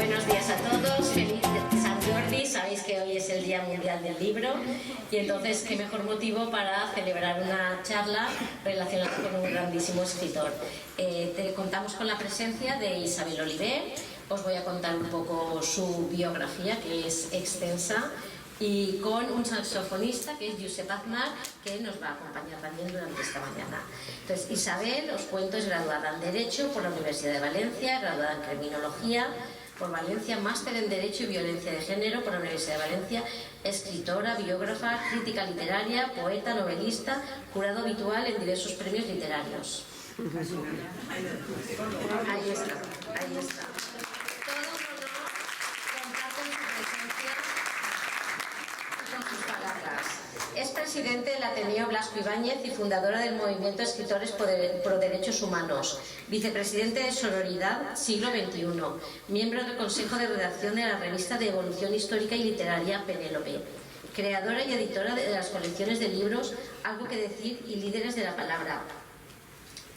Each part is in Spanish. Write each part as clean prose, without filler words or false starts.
Buenos días a todos, feliz Sant Jordi. Sabéis que hoy es el Día Mundial del Libro y entonces qué mejor motivo para celebrar una charla relacionada con un grandísimo escritor. Contamos con la presencia de Isabel Oliver. Os voy a contar un poco su biografía, que es extensa, y con un saxofonista que es Josep Aznar, que nos va a acompañar también durante esta mañana. Entonces, Isabel, os cuento, es graduada en Derecho por la Universidad de Valencia, graduada en Criminología por Valencia, máster en Derecho y Violencia de Género por la Universidad de Valencia, escritora, biógrafa, crítica literaria, poeta, novelista, jurado habitual en diversos premios literarios. Ahí está, ahí está. Es presidente del Ateneo Blasco Ibáñez y fundadora del Movimiento Escritores por Derechos Humanos, vicepresidente de Sororidad Siglo XXI, miembro del Consejo de Redacción de la revista de Evolución Histórica y Literaria Penélope, creadora y editora de las colecciones de libros Algo que decir y Líderes de la Palabra.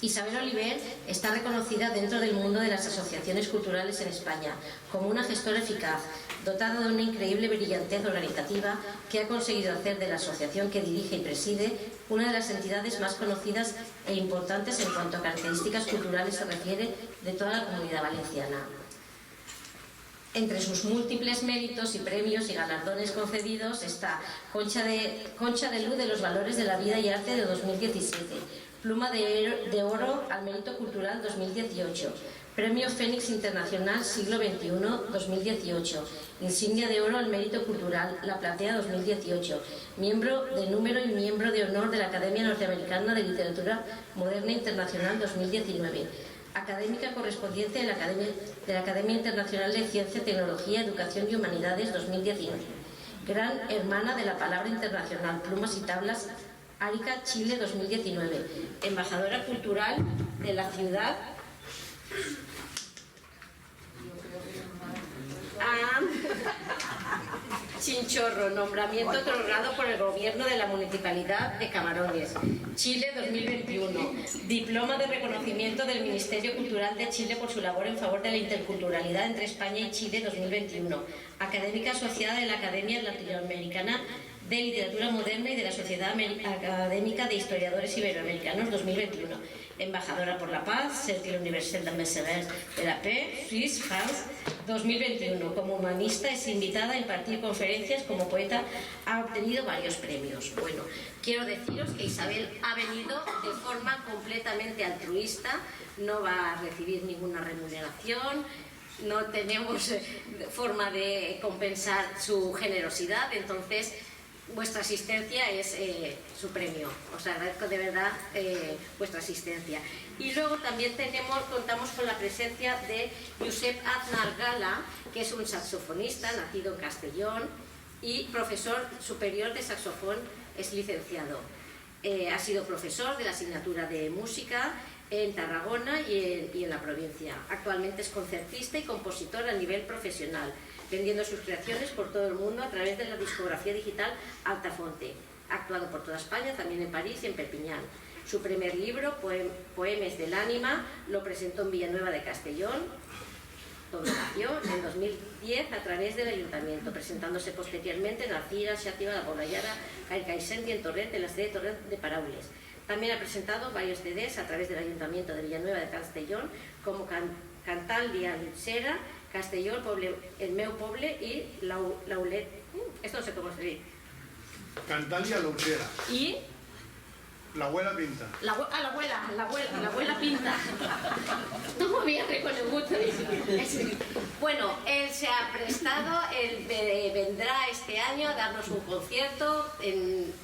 Isabel Oliver está reconocida dentro del mundo de las asociaciones culturales en España como una gestora eficaz, dotada de una increíble brillantez organizativa que ha conseguido hacer de la asociación que dirige y preside una de las entidades más conocidas e importantes en cuanto a características culturales se refiere de toda la Comunidad Valenciana. Entre sus múltiples méritos y premios y galardones concedidos está Concha de Luz de los Valores de la Vida y Arte de 2017, Pluma de Oro al Mérito Cultural 2018, Premio Fénix Internacional Siglo XXI 2018, Insignia de Oro al Mérito Cultural La Platea 2018, miembro de número y miembro de honor de la Academia Norteamericana de Literatura Moderna Internacional 2019, académica correspondiente de la Academia Internacional de Ciencia, Tecnología, Educación y Humanidades 2019, Gran Hermana de la Palabra Internacional Plumas y Tablas Arica, Chile 2019, embajadora cultural de la ciudad Chinchorro, nombramiento otorgado por el gobierno de la Municipalidad de Camarones, Chile 2021, diploma de reconocimiento del Ministerio Cultural de Chile por su labor en favor de la interculturalidad entre España y Chile 2021, académica asociada de la Academia Latinoamericana de Literatura Moderna y de la Sociedad Académica de Historiadores Iberoamericanos 2021, embajadora por la paz, Cercle Universel d'Ambassadeurs de la Paix, Suisse, France 2021. Como humanista es invitada a impartir conferencias, como poeta ha obtenido varios premios. Bueno, quiero deciros que Isabel ha venido de forma completamente altruista, no va a recibir ninguna remuneración, no tenemos forma de compensar su generosidad, entonces vuestra asistencia es su premio. Os agradezco de verdad vuestra asistencia. Y luego también contamos con la presencia de Josep Aznar Gala, que es un saxofonista nacido en Castellón y profesor superior de saxofón, es licenciado. Ha sido profesor de la asignatura de música en Tarragona y en la provincia. Actualmente es concertista y compositor a nivel profesional, vendiendo sus creaciones por todo el mundo a través de la discografía digital Altafonte. Ha actuado por toda España, también en París y en Perpiñán. Su primer libro, Poemes del Ánima, lo presentó en Villanueva de Castellón, donde nació en 2010 a través del Ayuntamiento, presentándose posteriormente en Alcira, Xàtiva, La Poblayara, Carcaixent y en Torrent, en la sede de Torrent de Paraules. También ha presentado varios CDs a través del Ayuntamiento de Villanueva de Castellón, como Cantal Dia Luchera, Castelló, El meu poble y Laulet. Esto no sé cómo se dice. Cantalia Luchera. Y la abuela pinta. La abuela pinta. No me había reconocido. Bueno, él se ha prestado, él vendrá este año a darnos un concierto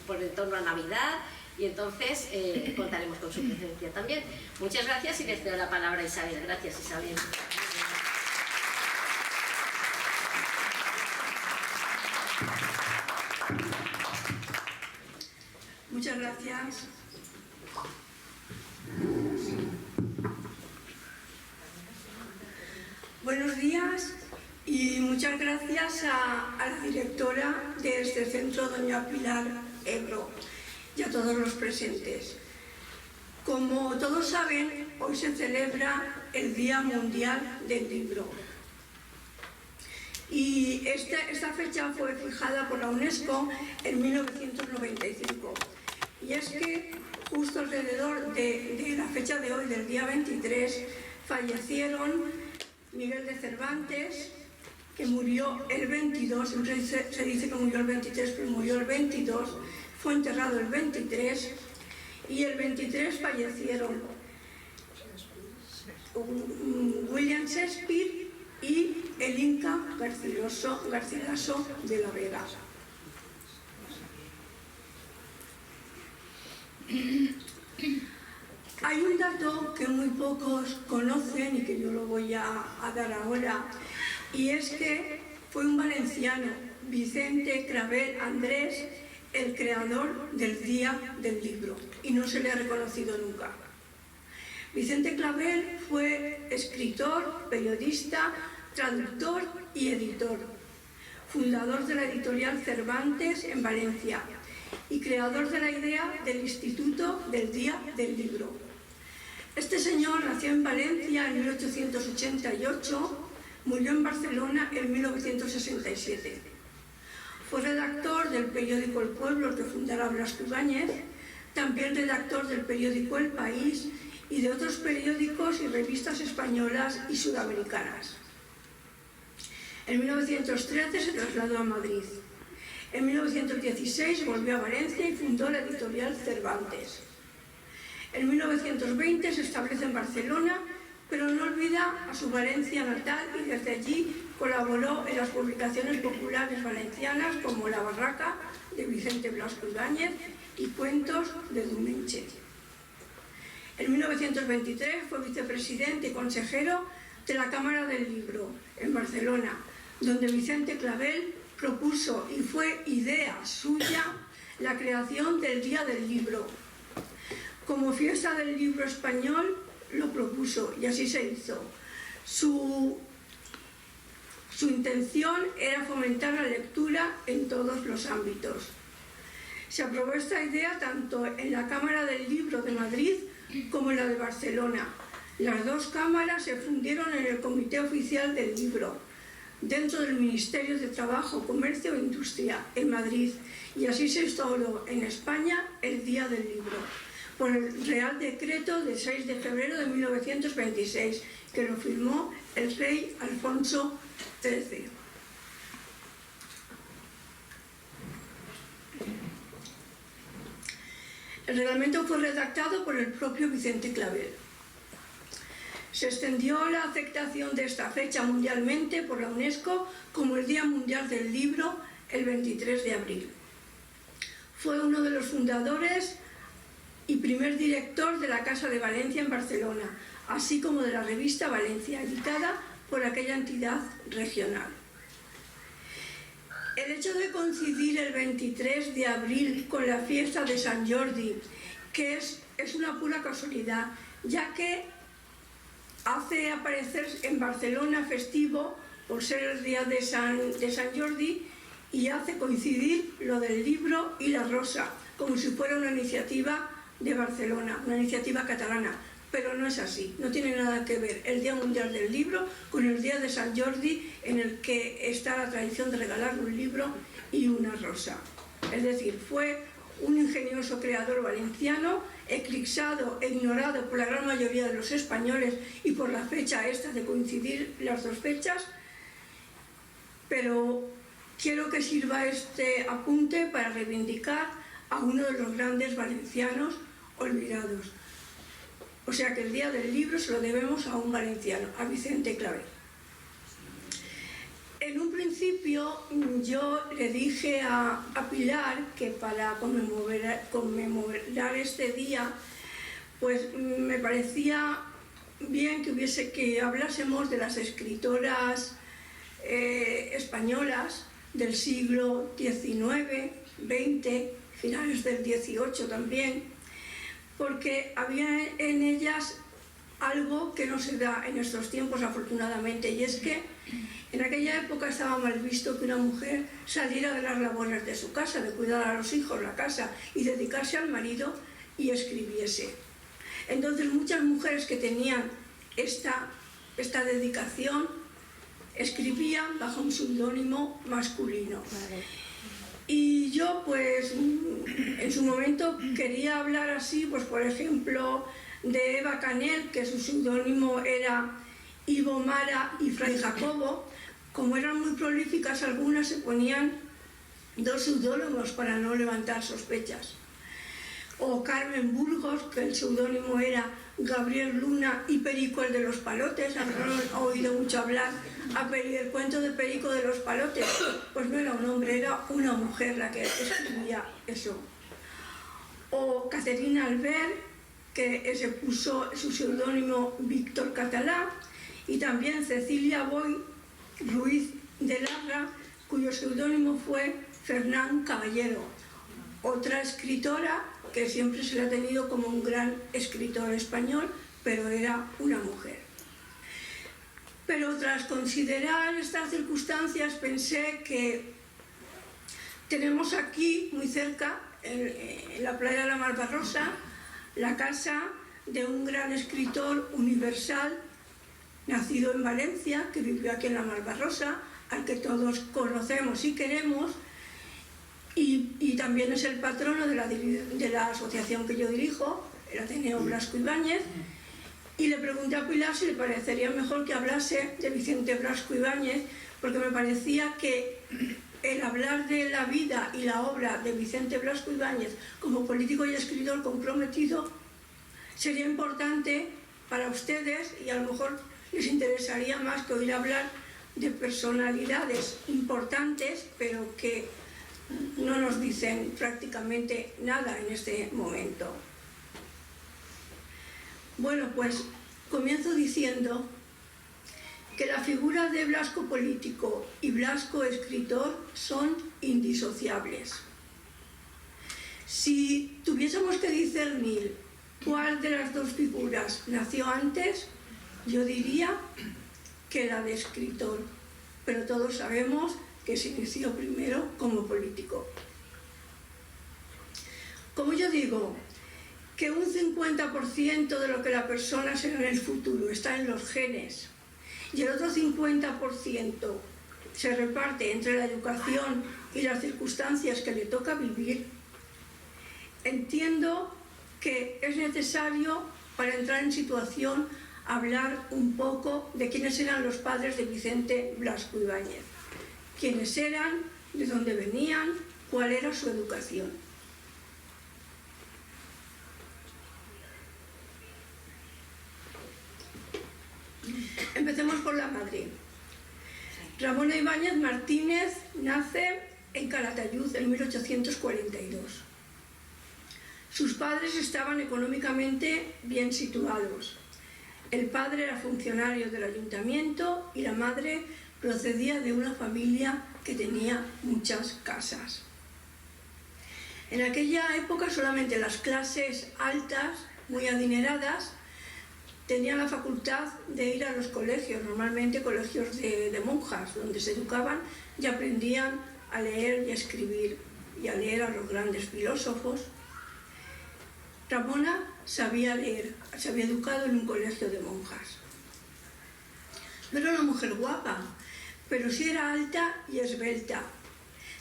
por en torno a Navidad. Y entonces contaremos con su presencia también. Muchas gracias y les doy la palabra a Isabel. Gracias, Isabel. Muchas gracias. Buenos días y muchas gracias a la directora de este centro, doña Pilar Ebro, y a todos los presentes. Como todos saben, hoy se celebra el Día Mundial del Libro. y esta fecha fue fijada por la UNESCO en 1995. Y es que justo alrededor de la fecha de hoy, del día 23, fallecieron Miguel de Cervantes, que murió el 22, se dice que murió el 23, pero murió el 22, fue enterrado el 23, y el 23 fallecieron William Shakespeare y el Inca Garcilaso de la Vega. Hay un dato que muy pocos conocen y que yo lo voy a dar ahora, y es que fue un valenciano, Vicente Clavel Andrés, el creador del Día del Libro, y no se le ha reconocido nunca. Vicente Clavel fue escritor, periodista, traductor y editor, fundador de la editorial Cervantes en Valencia y creador de la idea del Instituto del Día del Libro. Este señor nació en Valencia en 1888, murió en Barcelona en 1967. Fue redactor del periódico El Pueblo, que fundara Blasco Ibáñez, también redactor del periódico El País y de otros periódicos y revistas españolas y sudamericanas. En 1913 se trasladó a Madrid. En 1916 volvió a Valencia y fundó la editorial Cervantes. En 1920 se establece en Barcelona, pero no olvida a su Valencia natal y desde allí colaboró en las publicaciones populares valencianas como La Barraca, de Vicente Blasco Ibáñez, y Cuentos, de Dumenche. En 1923 fue vicepresidente y consejero de la Cámara del Libro, en Barcelona, donde Vicente Clavel propuso, y fue idea suya, la creación del Día del Libro. Como fiesta del libro español lo propuso y así se hizo. Su intención era fomentar la lectura en todos los ámbitos. Se aprobó esta idea tanto en la Cámara del Libro de Madrid como en la de Barcelona. Las dos cámaras se fundieron en el Comité Oficial del Libro, dentro del Ministerio de Trabajo, Comercio e Industria, en Madrid, y así se instauró en España el Día del Libro, por el Real Decreto de 6 de febrero de 1926, que lo firmó el rey Alfonso XIII. El reglamento fue redactado por el propio Vicente Clavel. Se extendió la aceptación de esta fecha mundialmente por la UNESCO como el Día Mundial del Libro el 23 de abril. Fue uno de los fundadores y primer director de la Casa de Valencia en Barcelona, así como de la revista Valencia, editada por aquella entidad regional. El hecho de coincidir el 23 de abril con la fiesta de Sant Jordi, que es una pura casualidad, ya que hace aparecer en Barcelona festivo por ser el día de Sant Jordi y hace coincidir lo del libro y la rosa, como si fuera una iniciativa de Barcelona, una iniciativa catalana, pero no es así, no tiene nada que ver el Día Mundial del Libro con el Día de Sant Jordi, en el que está la tradición de regalar un libro y una rosa. Es decir, fue un ingenioso creador valenciano, eclipsado e ignorado por la gran mayoría de los españoles y por la fecha esta de coincidir las dos fechas, pero quiero que sirva este apunte para reivindicar a uno de los grandes valencianos olvidados. O sea que el Día del Libro se lo debemos a un valenciano, a Vicente Clavel. En un principio yo le dije a Pilar que para conmemorar este día, pues me parecía bien que hablásemos de las escritoras españolas del siglo XIX, XX, finales del XVIII también, porque había en ellas algo que no se da en estos tiempos, afortunadamente, y es que en aquella época estaba mal visto que una mujer saliera de las labores de su casa, de cuidar a los hijos, la casa, y dedicarse al marido y escribiese. Entonces muchas mujeres que tenían esta dedicación escribían bajo un seudónimo masculino. Y yo, pues, en su momento quería hablar así, pues, por ejemplo, de Eva Canel, que su seudónimo era Ivo Mara y Fray Jacobo. Como eran muy prolíficas algunas, se ponían dos seudónimos para no levantar sospechas. O Carmen Burgos, que el seudónimo era Gabriel Luna y Perico el de los Palotes. Habrán oído mucho hablar el cuento de Perico de los Palotes. Pues no era un hombre, era una mujer la que escribía eso. O Caterina Albert, que se puso su seudónimo Víctor Catalá. Y también Cecilia Boy Ruiz de Larra, cuyo seudónimo fue Fernán Caballero, otra escritora que siempre se la ha tenido como un gran escritor español, pero era una mujer. Pero tras considerar estas circunstancias pensé que tenemos aquí, muy cerca, en la playa de la Malvarrosa, la casa de un gran escritor universal, nacido en Valencia, que vivió aquí en la Malvarrosa, al que todos conocemos y queremos, y también es el patrono de la asociación que yo dirijo, el Ateneo Blasco Ibáñez, y le pregunté a Pilar si le parecería mejor que hablase de Vicente Blasco Ibáñez, porque me parecía que el hablar de la vida y la obra de Vicente Blasco Ibáñez como político y escritor comprometido sería importante para ustedes, y a lo mejor les interesaría más que oír hablar de personalidades importantes, pero que no nos dicen prácticamente nada en este momento. Bueno, pues comienzo diciendo que la figura de Blasco político y Blasco escritor son indisociables. Si tuviésemos que discernir cuál de las dos figuras nació antes, yo diría que la de escritor, pero todos sabemos que se inició primero como político. Como yo digo, que un 50% de lo que la persona será en el futuro está en los genes y el otro 50% se reparte entre la educación y las circunstancias que le toca vivir, entiendo que es necesario, para entrar en situación, hablar un poco de quiénes eran los padres de Vicente Blasco Ibáñez, quiénes eran, de dónde venían, cuál era su educación. Empecemos por la madre. Ramona Ibáñez Martínez nace en Calatayud en 1842. Sus padres estaban económicamente bien situados. El padre era funcionario del ayuntamiento y la madre procedía de una familia que tenía muchas casas. En aquella época solamente las clases altas, muy adineradas, tenían la facultad de ir a los colegios, normalmente colegios de monjas, donde se educaban y aprendían a leer y a escribir y a leer a los grandes filósofos. Ramona sabía leer, se había educado en un colegio de monjas. No era una mujer guapa, pero sí era alta y esbelta.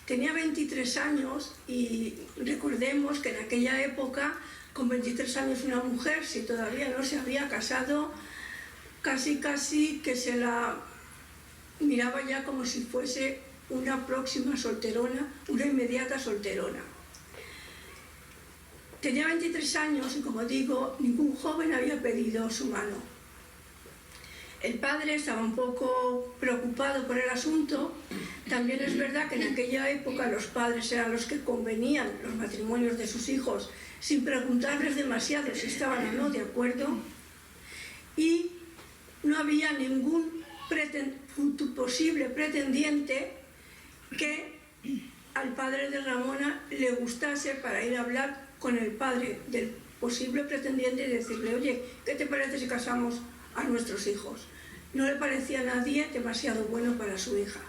Tenía 23 años y recordemos que en aquella época, con 23 años una mujer, si todavía no se había casado, casi que se la miraba ya como si fuese una próxima solterona, una inmediata solterona. Tenía 23 años y, como digo, ningún joven había pedido su mano. El padre estaba un poco preocupado por el asunto. También es verdad que en aquella época los padres eran los que convenían los matrimonios de sus hijos sin preguntarles demasiado si estaban o no de acuerdo, y no había ningún posible pretendiente que al padre de Ramona le gustase para ir a hablar con el padre del posible pretendiente y decirle: oye, ¿qué te parece si casamos a nuestros hijos? No le parecía a nadie demasiado bueno para su hija.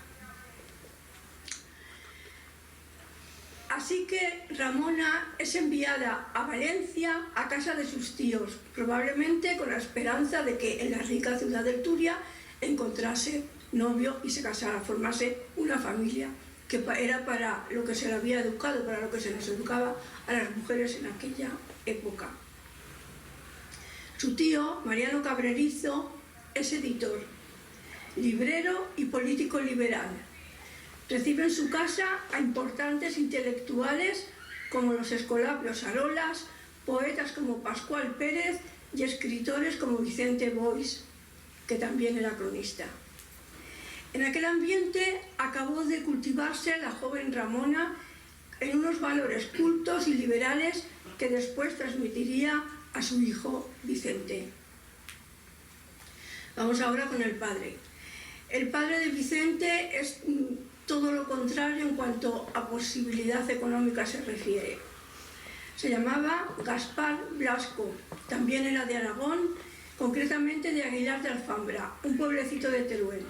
Así que Ramona es enviada a Valencia, a casa de sus tíos, probablemente con la esperanza de que en la rica ciudad del Turia encontrase novio y se casara, formase una familia, que era para lo que se le había educado, para lo que se nos educaba a las mujeres en aquella época. Su tío, Mariano Cabrerizo, es editor, librero y político liberal. Recibe en su casa a importantes intelectuales como los Escolapios Arolas, poetas como Pascual Pérez y escritores como Vicente Boix, que también era cronista. En aquel ambiente acabó de cultivarse la joven Ramona en unos valores cultos y liberales que después transmitiría a su hijo Vicente. Vamos ahora con el padre. El padre de Vicente es todo lo contrario en cuanto a posibilidad económica se refiere. Se llamaba Gaspar Blasco, también era de Aragón, concretamente de Aguilar de Alfambra, un pueblecito de Teruel.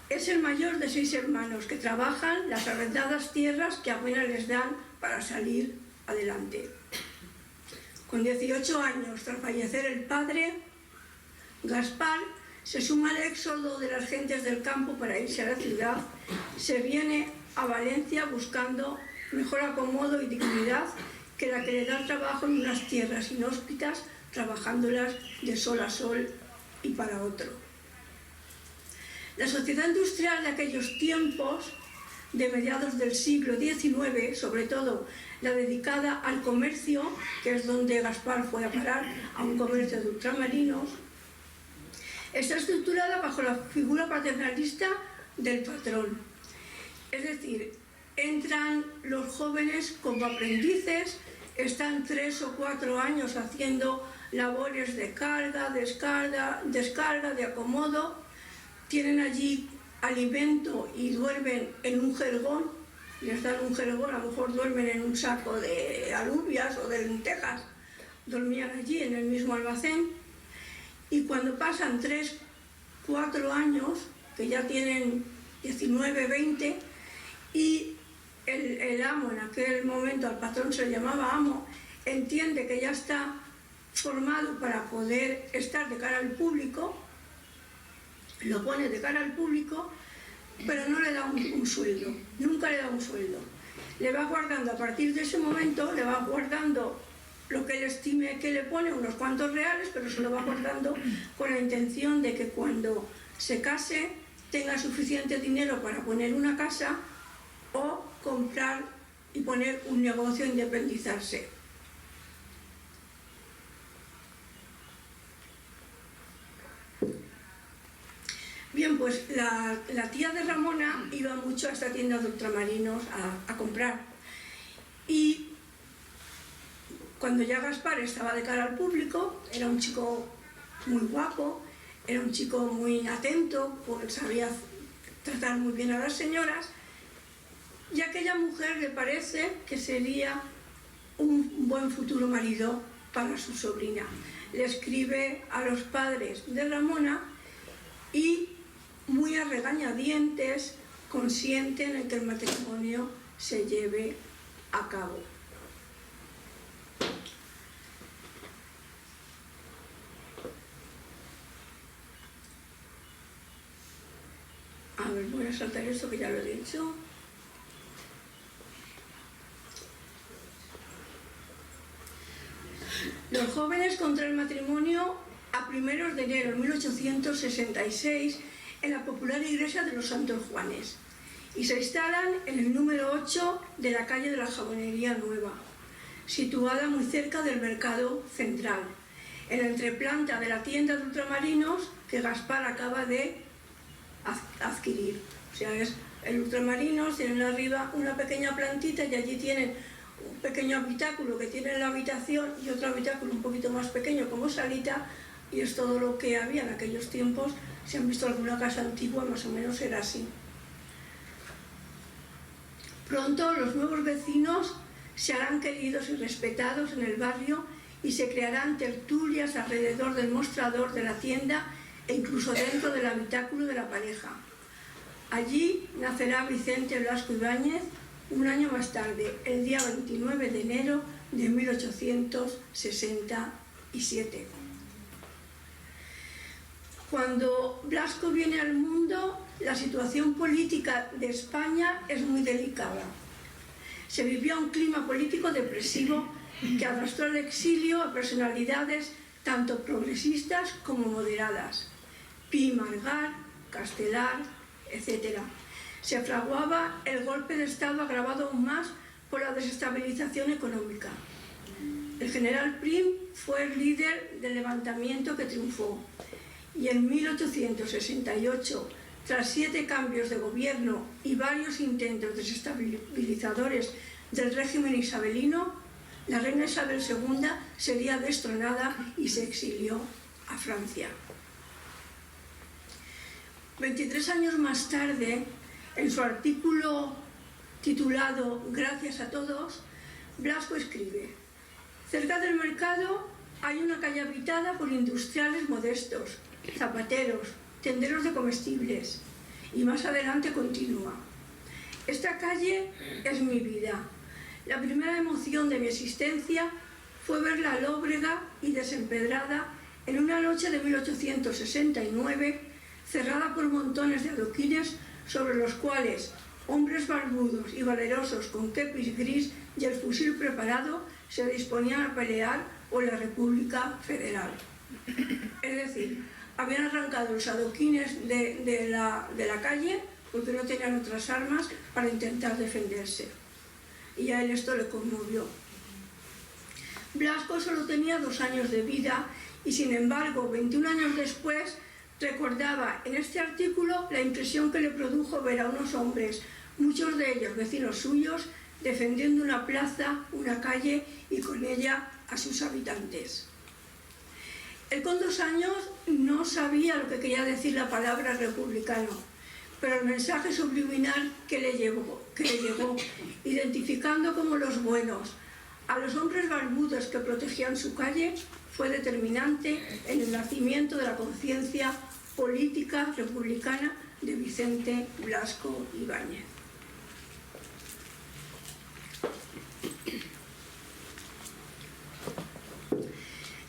Es el mayor de 6 hermanos que trabajan las arrendadas tierras que apenas les dan para salir adelante. Con 18 años, tras fallecer el padre, Gaspar se suma al éxodo de las gentes del campo para irse a la ciudad, se viene a Valencia buscando mejor acomodo y dignidad que la que le da trabajo en unas tierras inhóspitas, trabajándolas de sol a sol y para otro. La sociedad industrial de aquellos tiempos, de mediados del siglo XIX, sobre todo la dedicada al comercio, que es donde Gaspar fue a parar, a un comercio de ultramarinos, está estructurada bajo la figura paternalista del patrón. Es decir, entran los jóvenes como aprendices, están 3 o 4 años haciendo labores de carga, descarga, de acomodo, tienen allí alimento y duermen en un jergón, les dan un jergón, a lo mejor duermen en un saco de alubias o de lentejas, dormían allí en el mismo almacén, y cuando pasan 3, 4 años, que ya tienen 19, 20, y el amo, en aquel momento al patrón se le llamaba amo, entiende que ya está formado para poder estar de cara al público, lo pone de cara al público, pero no le da un sueldo, nunca le da un sueldo. Le va guardando, a partir de ese momento, le va guardando lo que él estime que le pone, unos cuantos reales, pero se lo va guardando con la intención de que cuando se case tenga suficiente dinero para poner una casa o comprar y poner un negocio e independizarse. Bien, pues la tía de Ramona iba mucho a esta tienda de ultramarinos a comprar. Y cuando ya Gaspar estaba de cara al público, era un chico muy guapo, era un chico muy atento, pues sabía tratar muy bien a las señoras, y a aquella mujer le parece que sería un buen futuro marido para su sobrina. Le escribe a los padres de Ramona y, muy a regañadientes, consienten en que el matrimonio se lleve a cabo. A ver, voy a saltar esto que ya lo he dicho. Los jóvenes contra el matrimonio a primeros de enero de 1866 en la popular iglesia de los Santos Juanes y se instalan en el número 8 de la calle de la Jabonería Nueva, situada muy cerca del mercado central, en la entreplanta de la tienda de ultramarinos que Gaspar acaba de adquirir. O sea, es el ultramarinos, tienen arriba una pequeña plantita y allí tienen un pequeño habitáculo que tiene la habitación y otro habitáculo un poquito más pequeño como salita, y es todo lo que había en aquellos tiempos. Si han visto alguna casa antigua, más o menos era así. Pronto los nuevos vecinos se harán queridos y respetados en el barrio y se crearán tertulias alrededor del mostrador de la tienda e incluso dentro del habitáculo de la pareja. Allí nacerá Vicente Blasco Ibáñez un año más tarde, el día 29 de enero de 1867. Cuando Blasco viene al mundo, la situación política de España es muy delicada. Se vivía un clima político depresivo que arrastró al exilio a personalidades tanto progresistas como moderadas. Pi i Margall, Castelar, etc. Se fraguaba el golpe de Estado agravado aún más por la desestabilización económica. El general Prim fue el líder del levantamiento que triunfó y en 1868, tras 7 cambios de gobierno y varios intentos desestabilizadores del régimen isabelino, la reina Isabel II sería destronada y se exilió a Francia. 23 años más tarde, en su artículo titulado Gracias a todos, Blasco escribe: cerca del mercado hay una calle habitada por industriales modestos, zapateros, tenderos de comestibles, y más adelante continúa: esta calle es mi vida. La primera emoción de mi existencia fue verla lóbrega y desempedrada en una noche de 1869, cerrada por montones de adoquines sobre los cuales hombres barbudos y valerosos con kepis gris y el fusil preparado se disponían a pelear por la República Federal. Es decir, habían arrancado los adoquines de la calle porque no tenían otras armas para intentar defenderse. Y a él esto le conmovió. Blasco solo tenía 2 años de vida y, sin embargo, 21 años después, recordaba en este artículo la impresión que le produjo ver a unos hombres, muchos de ellos vecinos suyos, defendiendo una plaza, una calle y con ella a sus habitantes. Él con 2 años no sabía lo que quería decir la palabra republicano, pero el mensaje subliminal que le llegó, identificando como los buenos a los hombres barbudos que protegían su calle, fue determinante en el nacimiento de la conciencia política republicana de Vicente Blasco Ibáñez.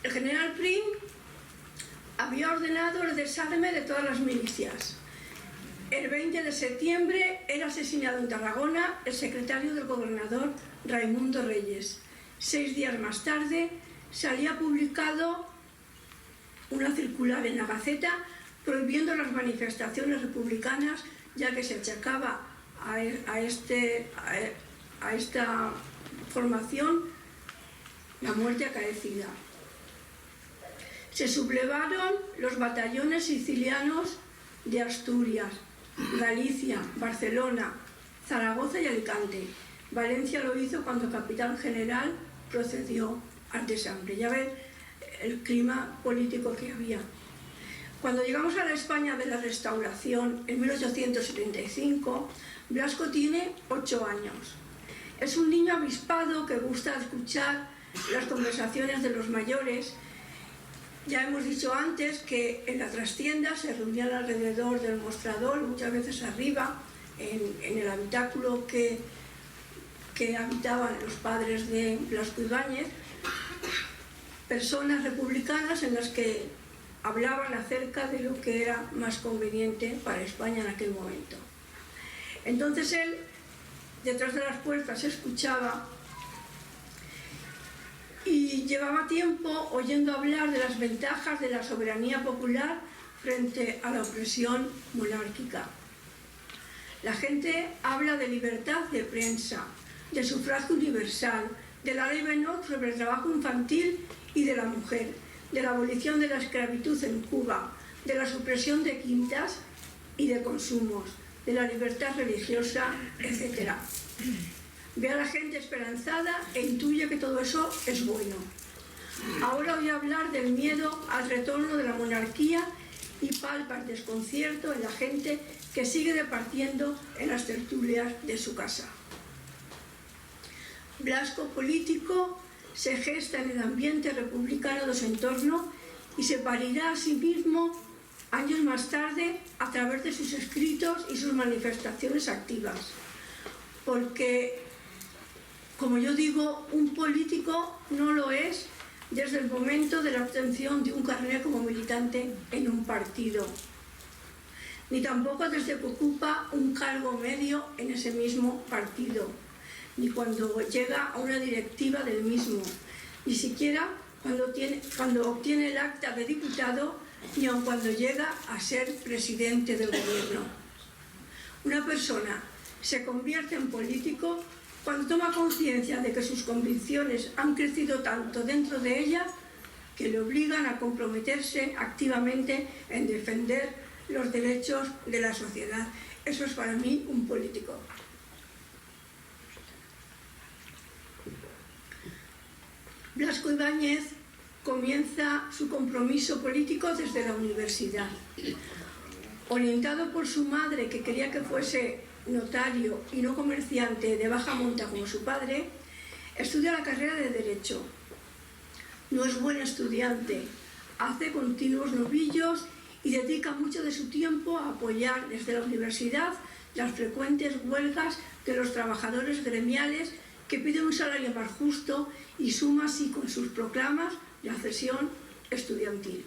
El general Prim había ordenado el desarme de todas las milicias. El 20 de septiembre era asesinado en Tarragona el secretario del gobernador Raimundo Reyes. 6 días más tarde salía publicado una circular en la Gaceta prohibiendo las manifestaciones republicanas, ya que se achacaba a esta formación la muerte acaecida. Se sublevaron los batallones sicilianos de Asturias, Galicia, Barcelona, Zaragoza y Alicante. Valencia lo hizo cuando el capitán general procedió al desarme. Ya ven el clima político que había. Cuando llegamos a la España de la Restauración, en 1875, Blasco tiene 8 años. Es un niño avispado que gusta escuchar las conversaciones de los mayores. Ya hemos dicho antes que en la trastienda se reunían alrededor del mostrador, muchas veces arriba, en el habitáculo que habitaban los padres de Blasco Ibáñez, personas republicanas en las que hablaban acerca de lo que era más conveniente para España en aquel momento. Entonces él, detrás de las puertas, escuchaba y llevaba tiempo oyendo hablar de las ventajas de la soberanía popular frente a la opresión monárquica. La gente habla de libertad de prensa, de sufragio universal, de la ley Benot sobre el trabajo infantil y de la mujer, de la abolición de la esclavitud en Cuba, de la supresión de quintas y de consumos, de la libertad religiosa, etc. Ve a la gente esperanzada e intuye que todo eso es bueno. Ahora voy a hablar del miedo al retorno de la monarquía y palpa el desconcierto en la gente que sigue departiendo en las tertulias de su casa. Blasco político se gesta en el ambiente republicano de su entorno y se parirá a sí mismo años más tarde a través de sus escritos y sus manifestaciones activas. Porque, como yo digo, un político no lo es desde el momento de la obtención de un carnet como militante en un partido. ni tampoco desde que ocupa un cargo medio en ese mismo partido, ni cuando llega a una directiva del mismo, ni siquiera cuando obtiene el acta de diputado, ni aun cuando llega a ser presidente del gobierno. Una persona se convierte en político cuando toma conciencia de que sus convicciones han crecido tanto dentro de ella que le obligan a comprometerse activamente en defender los derechos de la sociedad. Eso es para mí un político. Blasco Ibáñez comienza su compromiso político desde la universidad. Orientado por su madre, que quería que fuese notario y no comerciante de baja monta como su padre, estudia la carrera de Derecho. No es buen estudiante, hace continuos novillos y dedica mucho de su tiempo a apoyar desde la universidad las frecuentes huelgas de los trabajadores gremiales que piden un salario más justo y suma así con sus proclamas la cesión estudiantil.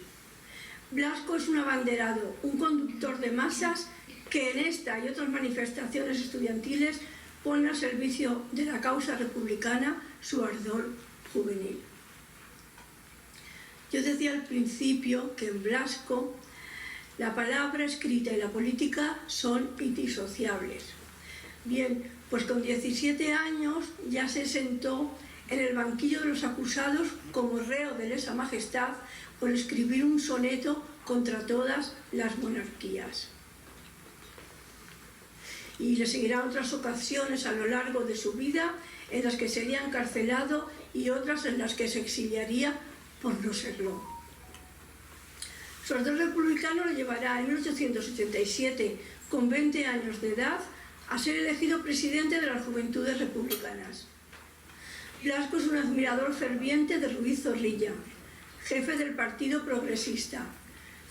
Blasco es un abanderado, un conductor de masas que en esta y otras manifestaciones estudiantiles pone al servicio de la causa republicana su ardor juvenil. Yo decía al principio que en Blasco la palabra escrita y la política son indisociables. Bien, pues con 17 años ya se sentó en el banquillo de los acusados como reo de lesa majestad por escribir un soneto contra todas las monarquías. Y le seguirán otras ocasiones a lo largo de su vida en las que sería encarcelado y otras en las que se exiliaría por no serlo. Su ardor republicano lo llevará en 1887, con 20 años de edad, a ser elegido presidente de las Juventudes Republicanas. Blasco es un admirador ferviente de Ruiz Zorrilla, jefe del Partido Progresista.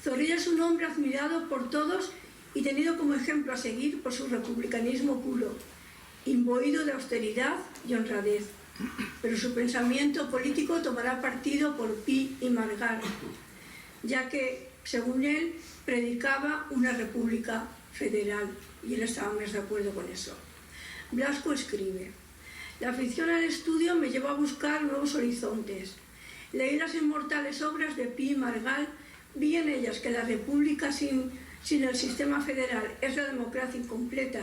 Zorrilla es un hombre admirado por todos y tenido como ejemplo a seguir por su republicanismo puro, imbuido de austeridad y honradez. Pero su pensamiento político tomará partido por Pi y Margall, ya que, según él, predicaba una república federal, y él estaba más de acuerdo con eso. Blasco escribe: la afición al estudio me llevó a buscar nuevos horizontes. Leí las inmortales obras de Pi y Margall, vi en ellas que la república sin el sistema federal es la democracia incompleta.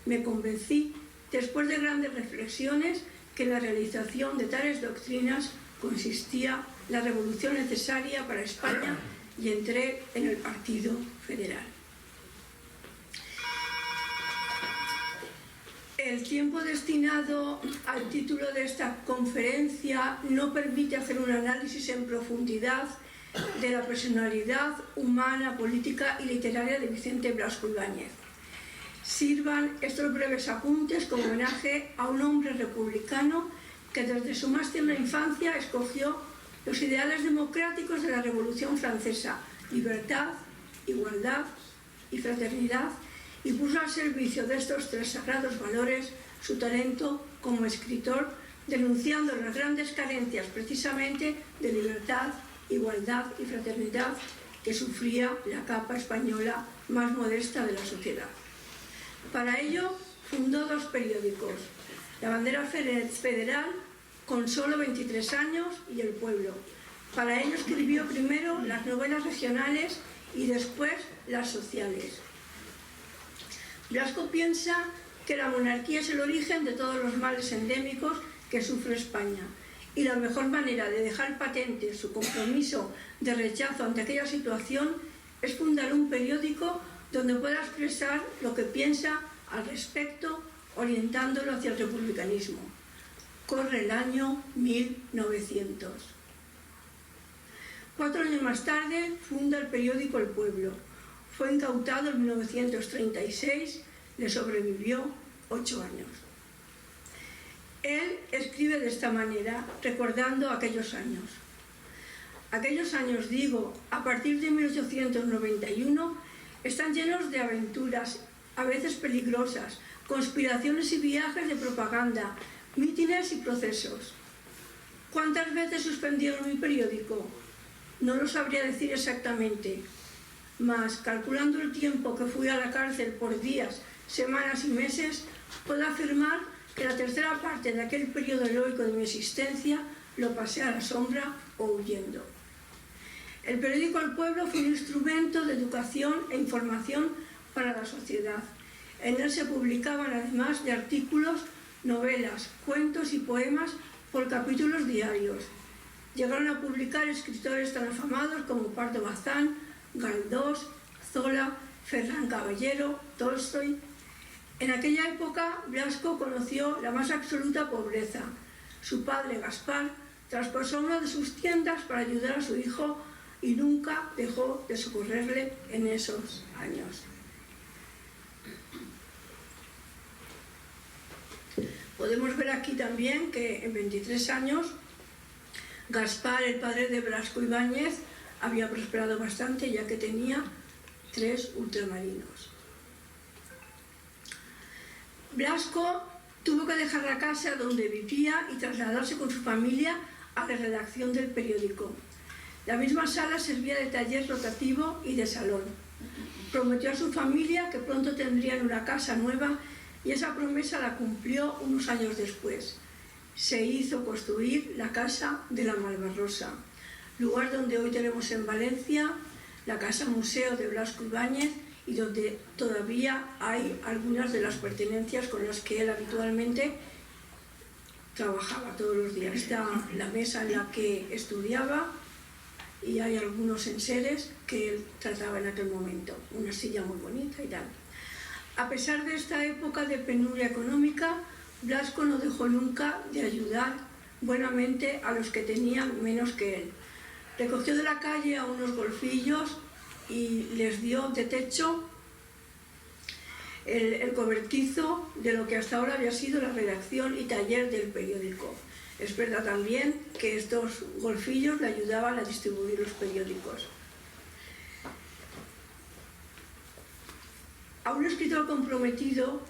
Me convencí, después de grandes reflexiones, que en la realización de tales doctrinas consistía la revolución necesaria para España y entré en el Partido Federal. El tiempo destinado al título de esta conferencia no permite hacer un análisis en profundidad de la personalidad humana, política y literaria de Vicente Blasco Ibáñez. Sirvan estos breves apuntes como homenaje a un hombre republicano que desde su más tierna infancia escogió los ideales democráticos de la Revolución Francesa: libertad, igualdad y fraternidad, y puso al servicio de estos tres sagrados valores su talento como escritor, denunciando las grandes carencias precisamente de libertad, igualdad y fraternidad que sufría la capa española más modesta de la sociedad. Para ello fundó dos periódicos: La Bandera Federal, con solo 23 años, y El Pueblo. Para ello escribió primero las novelas regionales y después las sociales. Blasco piensa que la monarquía es el origen de todos los males endémicos que sufre España, y la mejor manera de dejar patente su compromiso de rechazo ante aquella situación es fundar un periódico donde pueda expresar lo que piensa al respecto, orientándolo hacia el republicanismo. Corre el año 1900. 4 años más tarde funda el periódico El Pueblo. Fue incautado en 1936, le sobrevivió 8 años. Él escribe de esta manera, recordando aquellos años. Aquellos años, digo, a partir de 1891, están llenos de aventuras, a veces peligrosas, conspiraciones y viajes de propaganda, mítines y procesos. ¿Cuántas veces suspendieron mi periódico? No lo sabría decir exactamente. mas calculando el tiempo que fui a la cárcel por días, semanas y meses, puedo afirmar que la tercera parte de aquel periodo heroico de mi existencia lo pasé a la sombra o huyendo. El periódico El Pueblo fue un instrumento de educación e información para la sociedad. En él se publicaban, además de artículos, novelas, cuentos y poemas por capítulos diarios. Llegaron a publicar escritores tan afamados como Pardo Bazán, Galdós, Zola, Ferran Caballero, Tolstoy. En aquella época, Blasco conoció la más absoluta pobreza. Su padre, Gaspar, traspasó una de sus tiendas para ayudar a su hijo y nunca dejó de socorrerle en esos años. Podemos ver aquí también que en 23 años Gaspar, el padre de Blasco Ibáñez, había prosperado bastante ya que tenía 3 ultramarinos. Blasco tuvo que dejar la casa donde vivía y trasladarse con su familia a la redacción del periódico. La misma sala servía de taller rotativo y de salón. Prometió a su familia que pronto tendrían una casa nueva y esa promesa la cumplió unos años después. Se hizo construir la Casa de la Malvarrosa, lugar donde hoy tenemos en Valencia la Casa Museo de Blasco Ibáñez y donde todavía hay algunas de las pertenencias con las que él habitualmente trabajaba todos los días. Está la mesa en la que estudiaba y hay algunos enseres que él trataba en aquel momento, una silla muy bonita y tal. A pesar de esta época de penuria económica, Blasco no dejó nunca de ayudar buenamente a los que tenían menos que él. Recogió de la calle a unos golfillos y les dio de techo el cobertizo de lo que hasta ahora había sido la redacción y taller del periódico. Es verdad también que estos golfillos le ayudaban a distribuir los periódicos. A un escritor comprometido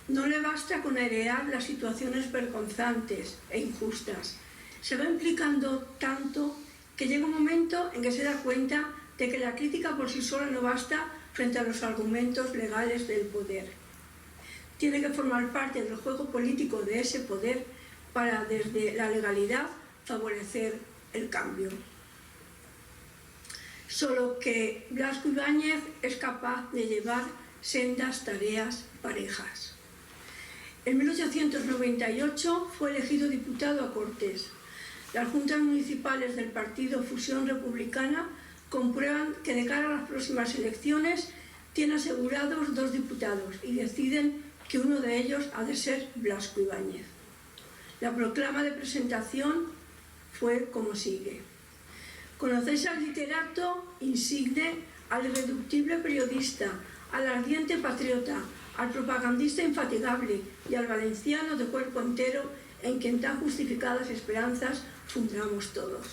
no le basta con airear las situaciones vergonzantes e injustas. Se va implicando tanto que llega un momento en que se da cuenta de que la crítica por sí sola no basta frente a los argumentos legales del poder. Tiene que formar parte del juego político de ese poder para, desde la legalidad, favorecer el cambio. Solo que Blasco Ibáñez es capaz de llevar sendas tareas parejas. En 1898 fue elegido diputado a Cortes. Las juntas municipales del partido Fusión Republicana comprueban que de cara a las próximas elecciones tiene asegurados 2 diputados y deciden que uno de ellos ha de ser Blasco Ibáñez. La proclama de presentación fue como sigue. Conocéis al literato insigne, al irreductible periodista, al ardiente patriota, al propagandista infatigable y al valenciano de cuerpo entero en quien tan justificadas esperanzas fundamos todos.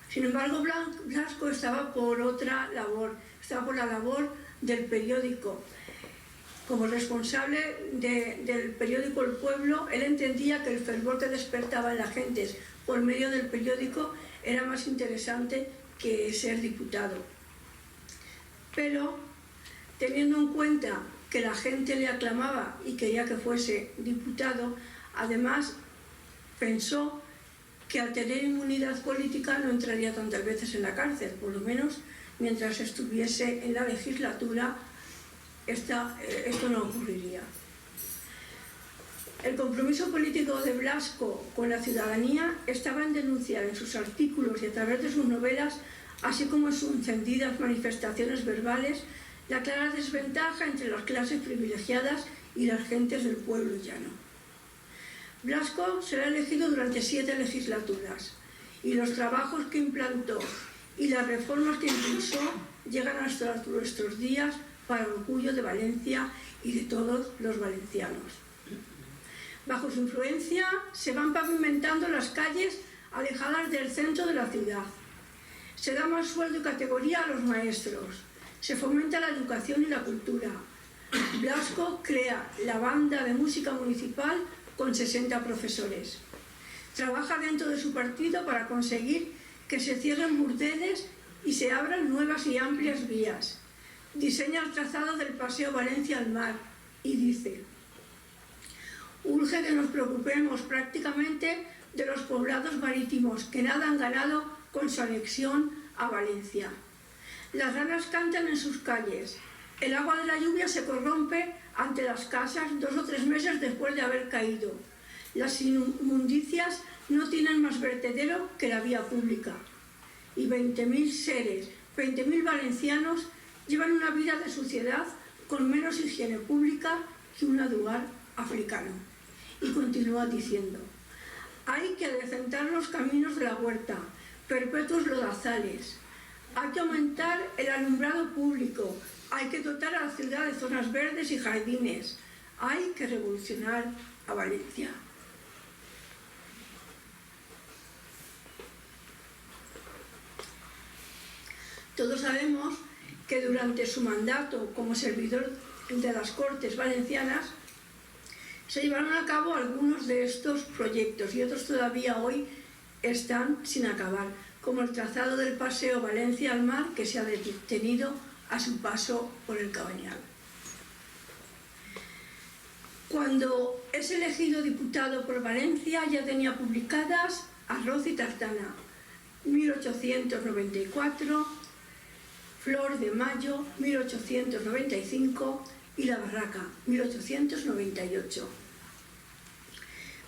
Sin embargo, Blasco estaba por otra labor, estaba por la labor del periódico. Como responsable del periódico El Pueblo, él entendía que el fervor que despertaba en la gente por medio del periódico era más interesante que ser diputado. Pero, teniendo en cuenta que la gente le aclamaba y quería que fuese diputado, además pensó que al tener inmunidad política no entraría tantas veces en la cárcel, por lo menos mientras estuviese en la legislatura esto no ocurriría. El compromiso político de Blasco con la ciudadanía estaba en denunciar en sus artículos y a través de sus novelas, así como en sus encendidas manifestaciones verbales, la clara desventaja entre las clases privilegiadas y las gentes del pueblo llano. Blasco será elegido durante 7 legislaturas y los trabajos que implantó y las reformas que impulsó llegan hasta nuestros días para el orgullo de Valencia y de todos los valencianos. Bajo su influencia se van pavimentando las calles alejadas del centro de la ciudad. Se da más sueldo y categoría a los maestros. Se fomenta la educación y la cultura. Blasco crea la banda de música municipal con 60 profesores. Trabaja dentro de su partido para conseguir que se cierren burdeles y se abran nuevas y amplias vías. Diseña el trazado del Paseo Valencia al mar y dice: urge que nos preocupemos prácticamente de los poblados marítimos que nada han ganado con su anexión a Valencia. Las ranas cantan en sus calles, el agua de la lluvia se corrompe ante las casas 2 o 3 meses después de haber caído. Las inmundicias no tienen más vertedero que la vía pública. Y 20.000 seres, 20.000 valencianos llevan una vida de suciedad con menos higiene pública que un aduar africano. Y continúa diciendo: hay que adecentar los caminos de la huerta, perpetuos lodazales. Hay que aumentar el alumbrado público, hay que dotar a la ciudad de zonas verdes y jardines. Hay que revolucionar a Valencia. Todos sabemos que durante su mandato como servidor de las Cortes Valencianas se llevaron a cabo algunos de estos proyectos y otros todavía hoy están sin acabar, como el trazado del Paseo Valencia al mar, que se ha detenido a su paso por el Cabañal. Cuando es elegido diputado por Valencia ya tenía publicadas Arroz y Tartana, 1894, Flor de Mayo, 1895 y La Barraca, 1898.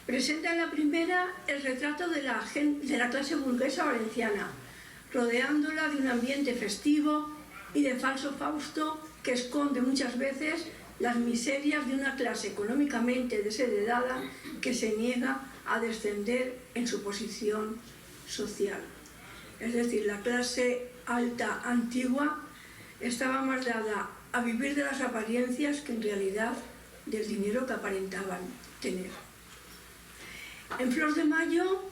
Presenta en la primera el retrato de la clase burguesa valenciana, rodeándola de un ambiente festivo y de falso Fausto que esconde muchas veces las miserias de una clase económicamente desheredada que se niega a descender en su posición social. Es decir, la clase alta antigua estaba más dada a vivir de las apariencias que en realidad del dinero que aparentaban tener. En Flor de Mayo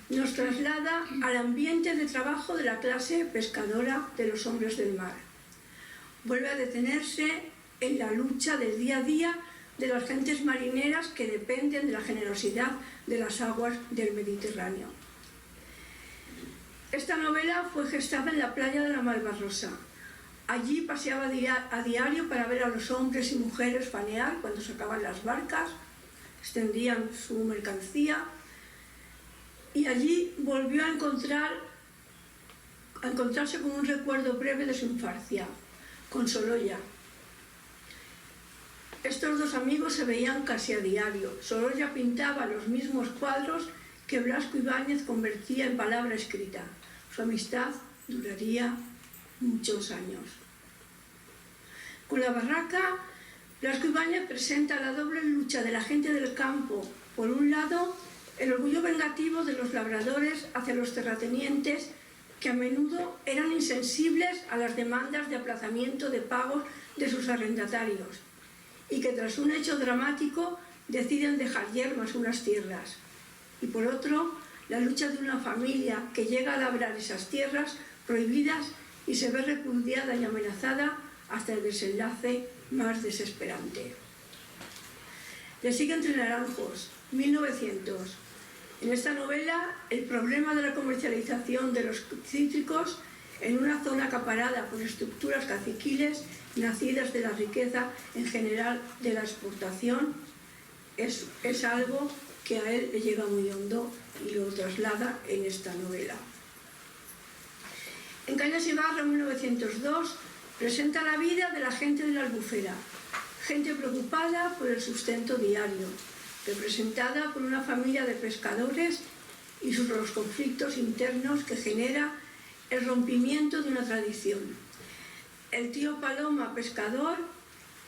nos traslada al ambiente de trabajo de la clase pescadora de los hombres del mar. Vuelve a detenerse en la lucha del día a día de las gentes marineras que dependen de la generosidad de las aguas del Mediterráneo. Esta novela fue gestada en la playa de la Malvarrosa. Allí paseaba a diario para ver a los hombres y mujeres fanear cuando sacaban las barcas, extendían su mercancía, y allí volvió a encontrarse con un recuerdo breve de su infancia, con Sorolla. Estos dos amigos se veían casi a diario. Sorolla pintaba los mismos cuadros que Blasco Ibáñez convertía en palabra escrita. Su amistad duraría muchos años. Con La Barraca, Blasco Ibáñez presenta la doble lucha de la gente del campo. Por un lado, el orgullo vengativo de los labradores hacia los terratenientes, que a menudo eran insensibles a las demandas de aplazamiento de pagos de sus arrendatarios, y que tras un hecho dramático deciden dejar yermas unas tierras. Y por otro, la lucha de una familia que llega a labrar esas tierras prohibidas y se ve repudiada y amenazada hasta el desenlace más desesperante. Le sigue Entre Naranjos, 1900. En esta novela, el problema de la comercialización de los cítricos en una zona acaparada por estructuras caciquiles nacidas de la riqueza en general de la exportación es algo que a él le llega muy hondo y lo traslada en esta novela. En Cañas y Barro, 1902, presenta la vida de la gente de la Albufera, gente preocupada por el sustento diario, representada por una familia de pescadores y los conflictos internos que genera el rompimiento de una tradición. El tío Paloma, pescador,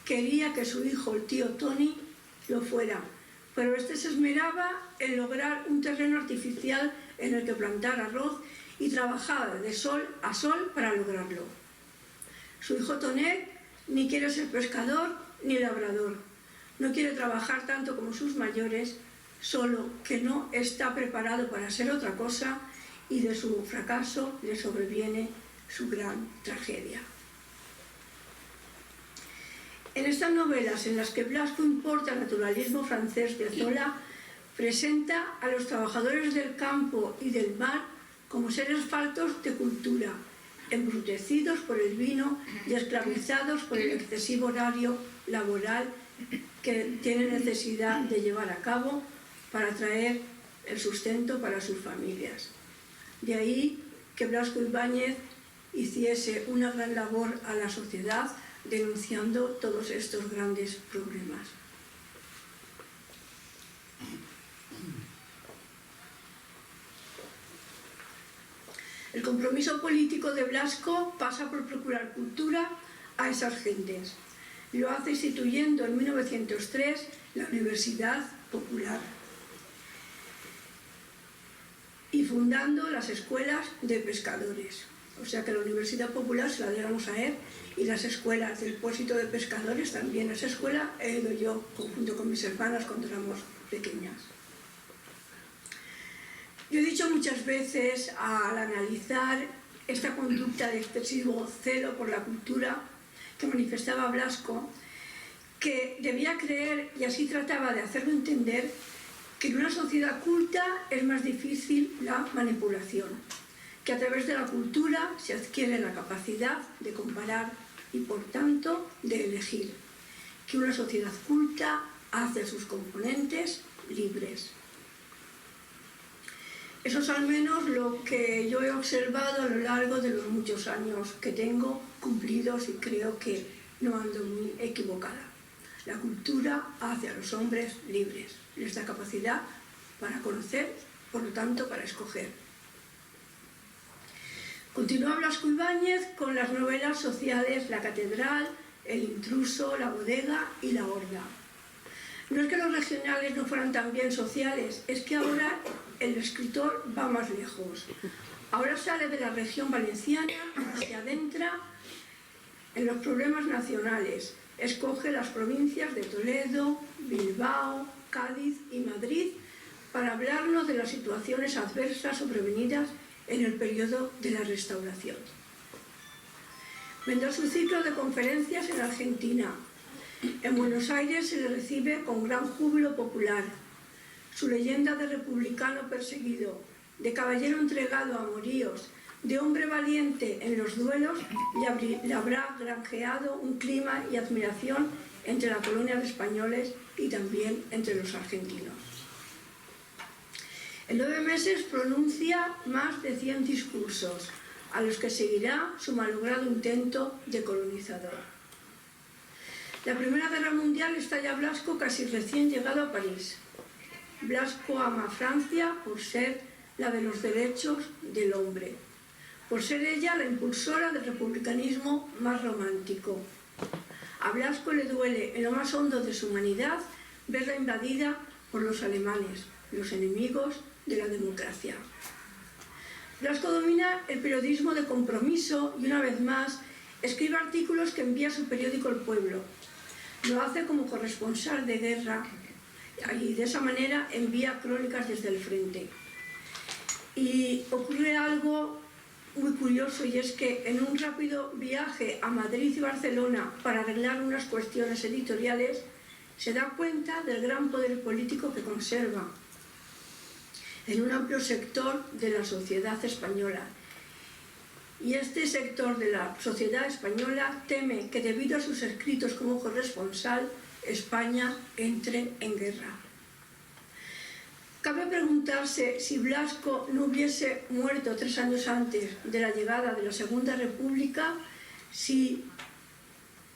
quería que su hijo, el tío Tony, lo fuera, pero este se esmeraba en lograr un terreno artificial en el que plantar arroz y trabajaba de sol a sol para lograrlo. Su hijo Tonet ni quiere ser pescador ni labrador, no quiere trabajar tanto como sus mayores, solo que no está preparado para ser otra cosa, y de su fracaso le sobreviene su gran tragedia. En estas novelas en las que Blasco importa el naturalismo francés de Zola, presenta a los trabajadores del campo y del mar como seres faltos de cultura, embrutecidos por el vino y esclavizados por el excesivo horario laboral que tienen necesidad de llevar a cabo para traer el sustento para sus familias. De ahí que Blasco Ibáñez hiciese una gran labor a la sociedad denunciando todos estos grandes problemas. El compromiso político de Blasco pasa por procurar cultura a esas gentes. Lo hace instituyendo en 1903 la Universidad Popular y fundando las escuelas de pescadores. O sea que la Universidad Popular se la debemos a él, y las escuelas del Pósito de Pescadores también. Esa escuela he ido yo junto con mis hermanas cuando éramos pequeñas. Yo he dicho muchas veces al analizar esta conducta de excesivo celo por la cultura que manifestaba Blasco, que debía creer, y así trataba de hacerlo entender, que en una sociedad culta es más difícil la manipulación, que a través de la cultura se adquiere la capacidad de comparar y por tanto de elegir, que una sociedad culta hace a sus componentes libres. Eso es al menos lo que yo he observado a lo largo de los muchos años que tengo cumplidos, y creo que no ando muy equivocada. La cultura hace a los hombres libres, les da capacidad para conocer, por lo tanto para escoger. Continúa Blasco Ibáñez con las novelas sociales La Catedral, El Intruso, La Bodega y La Horda. No es que los regionales no fueran también sociales, es que ahora el escritor va más lejos. Ahora sale de la región valenciana, se adentra en los problemas nacionales, escoge las provincias de Toledo, Bilbao, Cádiz y Madrid para hablarnos de las situaciones adversas sobrevenidas en el periodo de la Restauración. Vendrá su ciclo de conferencias en Argentina. En Buenos Aires se le recibe con gran júbilo popular. Su leyenda de republicano perseguido, de caballero entregado a amoríos, de hombre valiente en los duelos, le habrá granjeado un clima y admiración entre la colonia de españoles y también entre los argentinos. En 9 meses pronuncia más de 100 discursos, a los que seguirá su malogrado intento de colonizador. La Primera Guerra Mundial estalla Blasco casi recién llegado a París. Blasco ama a Francia por ser la de los derechos del hombre, por ser ella la impulsora del republicanismo más romántico. A Blasco le duele en lo más hondo de su humanidad verla invadida por los alemanes, los enemigos de la democracia. Blasco domina el periodismo de compromiso y una vez más escribe artículos que envía a su periódico El Pueblo. Lo hace como corresponsal de guerra y de esa manera envía crónicas desde el frente. Y ocurre algo muy curioso, y es que en un rápido viaje a Madrid y Barcelona para arreglar unas cuestiones editoriales se da cuenta del gran poder político que conserva en un amplio sector de la sociedad española. Y este sector de la sociedad española teme que, debido a sus escritos como corresponsal, España entre en guerra. Cabe preguntarse si Blasco no hubiese muerto 3 años antes de la llegada de la Segunda República, si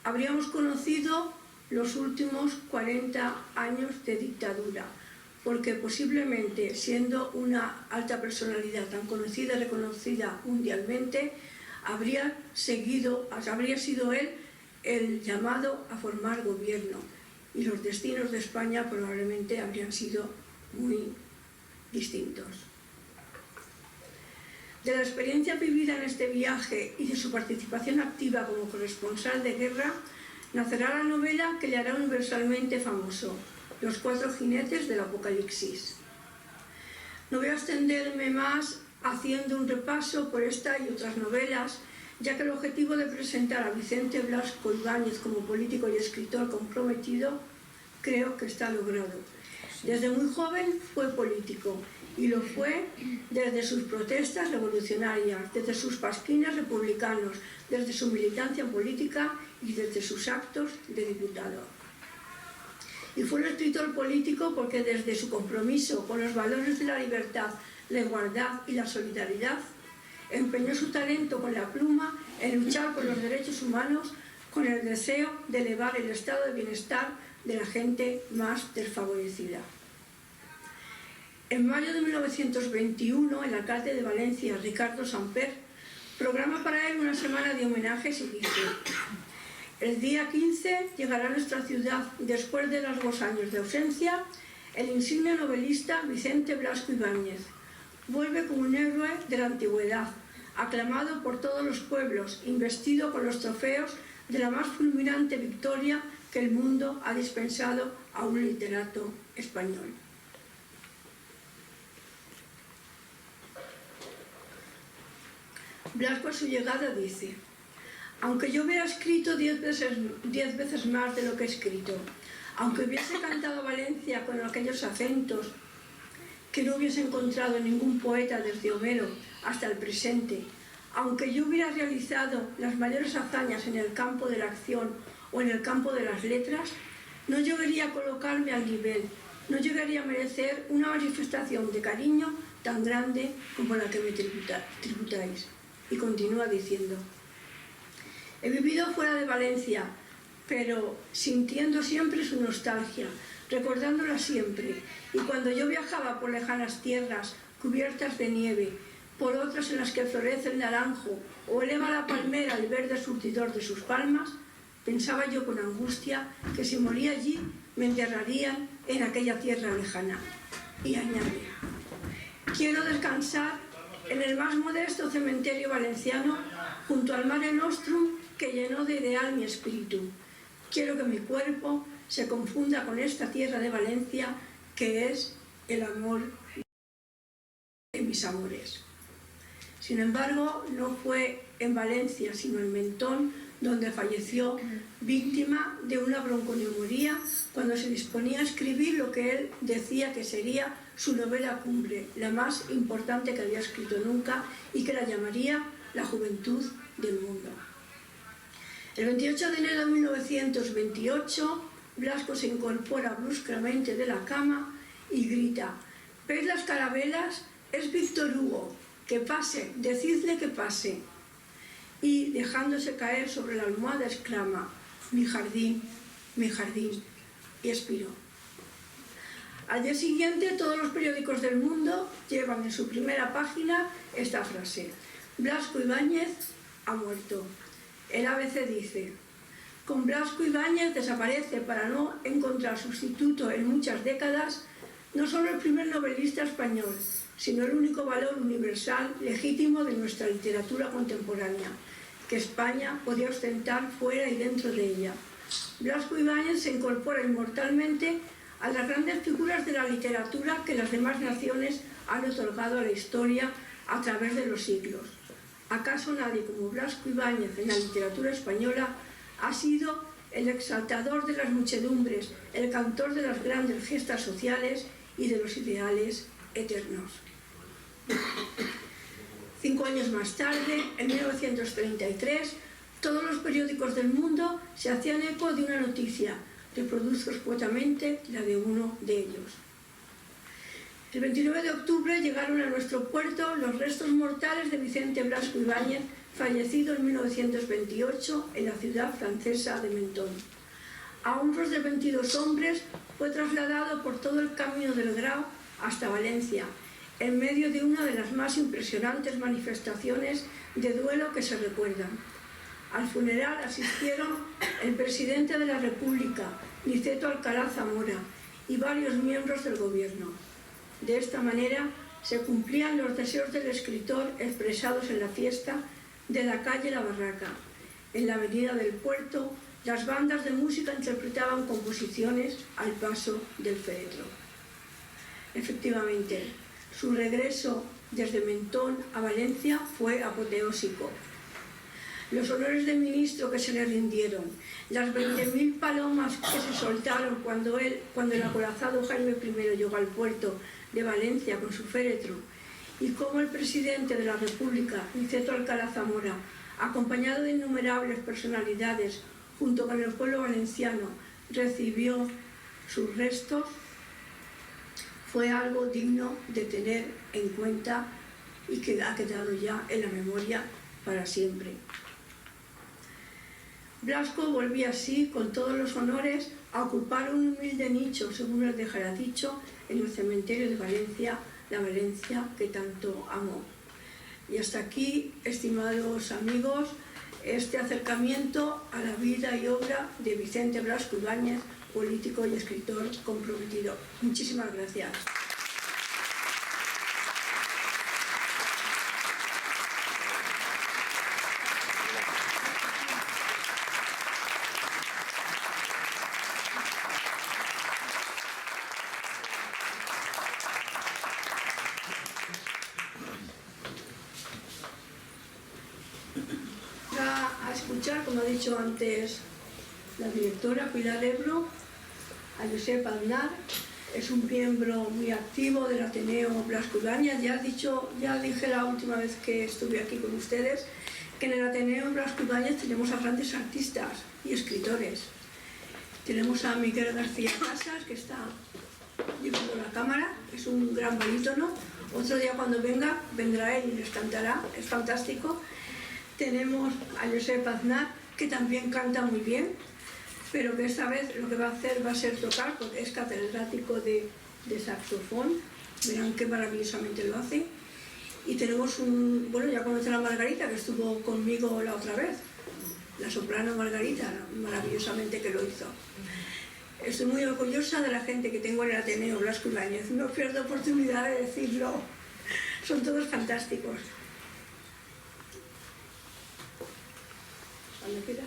habríamos conocido los últimos 40 años de dictadura, porque posiblemente, siendo una alta personalidad tan conocida y reconocida mundialmente, habría sido él el llamado a formar gobierno, y los destinos de España probablemente habrían sido muy distintos. De la experiencia vivida en este viaje y de su participación activa como corresponsal de guerra, nacerá la novela que le hará universalmente famoso, Los 4 jinetes del Apocalipsis. No voy a extenderme más haciendo un repaso por esta y otras novelas, ya que el objetivo de presentar a Vicente Blasco Ibáñez como político y escritor comprometido creo que está logrado. Desde muy joven fue político y lo fue desde sus protestas revolucionarias, desde sus pasquines republicanos, desde su militancia política y desde sus actos de diputado. Y fue un escritor político porque desde su compromiso con los valores de la libertad, la igualdad y la solidaridad, empeñó su talento con la pluma en luchar por los derechos humanos con el deseo de elevar el estado de bienestar de la gente más desfavorecida. En mayo de 1921, el alcalde de Valencia, Ricardo Samper, programa para él una semana de homenajes y dice: el día 15 llegará a nuestra ciudad, después de largos años de ausencia, el insigne novelista Vicente Blasco Ibáñez. Vuelve como un héroe de la antigüedad, aclamado por todos los pueblos, investido con los trofeos de la más fulminante victoria que el mundo ha dispensado a un literato español. Blasco a su llegada dice: aunque yo hubiera escrito 10 veces más de lo que he escrito, aunque hubiese cantado Valencia con aquellos acentos que no hubiese encontrado ningún poeta desde Homero hasta el presente, aunque yo hubiera realizado las mayores hazañas en el campo de la acción o en el campo de las letras, no llegaría a colocarme al nivel, no llegaría a merecer una manifestación de cariño tan grande como la que me tributáis. Y continúa diciendo: he vivido fuera de Valencia, pero sintiendo siempre su nostalgia, recordándola siempre, y cuando yo viajaba por lejanas tierras cubiertas de nieve, por otras en las que florece el naranjo o eleva la palmera el verde surtidor de sus palmas, pensaba yo con angustia que si moría allí me enterrarían en aquella tierra lejana. Y añade: quiero descansar en el más modesto cementerio valenciano junto al Mare Nostrum que llenó de ideal mi espíritu. Quiero que mi cuerpo se confunda con esta tierra de Valencia que es el amor de mis amores. Sin embargo, no fue en Valencia, sino en Mentón, donde falleció víctima de una bronconeumonía cuando se disponía a escribir lo que él decía que sería su novela cumbre, la más importante que había escrito nunca y que la llamaría La juventud del mundo. El 28 de enero de 1928, Blasco se incorpora bruscamente de la cama y grita: ¿veis las carabelas? Es Víctor Hugo, que pase, decidle que pase. Y dejándose caer sobre la almohada exclama: mi jardín, y expiró. Al día siguiente todos los periódicos del mundo llevan en su primera página esta frase: Blasco Ibáñez ha muerto. El ABC dice: con Blasco Ibáñez desaparece para no encontrar sustituto en muchas décadas no solo el primer novelista español, sino el único valor universal legítimo de nuestra literatura contemporánea, que España podía ostentar fuera y dentro de ella. Blasco Ibáñez se incorpora inmortalmente a las grandes figuras de la literatura que las demás naciones han otorgado a la historia a través de los siglos. ¿Acaso nadie como Blasco Ibáñez en la literatura española ha sido el exaltador de las muchedumbres, el cantor de las grandes gestas sociales y de los ideales eternos? 5 años más tarde, en 1933, todos los periódicos del mundo se hacían eco de una noticia. Reproduzco escuetamente la de uno de ellos. El 29 de octubre llegaron a nuestro puerto los restos mortales de Vicente Blasco Ibáñez, fallecido en 1928 en la ciudad francesa de Mentón. A hombros de 22 hombres fue trasladado por todo el camino del Grao hasta Valencia, en medio de una de las más impresionantes manifestaciones de duelo que se recuerdan. Al funeral asistieron el presidente de la República, Niceto Alcalá Zamora, y varios miembros del gobierno. De esta manera se cumplían los deseos del escritor expresados en la fiesta de la calle La Barraca. En la avenida del puerto, las bandas de música interpretaban composiciones al paso del féretro. Efectivamente, su regreso desde Mentón a Valencia fue apoteósico. los honores de ministro que se le rindieron, las 20.000 palomas que se soltaron cuando el acorazado Jaime I llegó al puerto de Valencia con su féretro, y cómo el presidente de la República, Niceto Alcalá Zamora, acompañado de innumerables personalidades, junto con el pueblo valenciano, recibió sus restos, fue algo digno de tener en cuenta y que ha quedado ya en la memoria para siempre. Blasco volvía así, con todos los honores, a ocupar un humilde nicho, según les dejara dicho, en el cementerio de Valencia, la Valencia que tanto amó. Y hasta aquí, estimados amigos, este acercamiento a la vida y obra de Vicente Blasco Ibáñez, político y escritor comprometido. Muchísimas gracias. A escuchar, como ha dicho antes la directora Pilar Ebro, a Josep Aznar. Es un miembro muy activo del Ateneo Blasco Ibáñez. Ya dije la última vez que estuve aquí con ustedes que en el Ateneo Blasco Ibáñez tenemos a grandes artistas y escritores. Tenemos a Miguel García Casas, que está llevando la cámara, es un gran barítono. Otro día cuando venga, vendrá él y les cantará, es fantástico. Tenemos a Josep Aznar, que también canta muy bien, pero que esta vez lo que va a hacer va a ser tocar, porque es catedrático de saxofón. Verán qué maravillosamente lo hace. Y tenemos ya conocen a Margarita, que estuvo conmigo la otra vez, la soprano Margarita, maravillosamente que lo hizo. Estoy muy orgullosa de la gente que tengo en el Ateneo Blasco Ibáñez, no pierdo oportunidad de decirlo, son todos fantásticos. Cuando quieras.